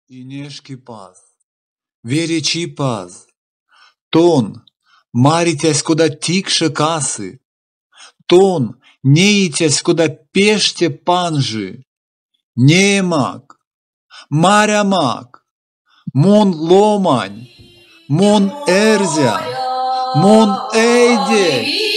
Ineški paz, Verici paz, ton, maritės kuda tikša kasi, ton, neitės kuda piešte panži, neemak, maremak, mon lomaň, mon erzia, mon eide.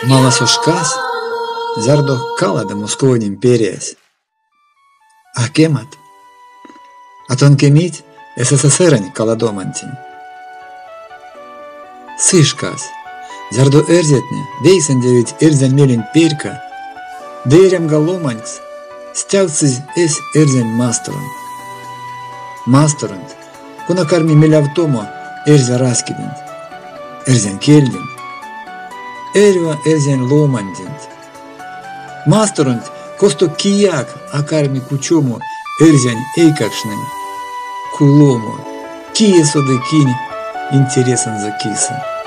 Malas oškas, zardo kalada Moscovă imperijas. Akemat, atonkemit SSSR-ani kaladomantin. Sышkas, zardo erzetni, veisandevit erzen melin perka, deirem galomanks, steautsiz es erzen masterant. Masterant, kuna karmi meliavtomo erze raskidint, erzen keldint. Erva erzen lomandint. Masterant kosto kijak akarmi kučomo erzen eikakšnim. Kulomo, kije sodakini interesan za kisan.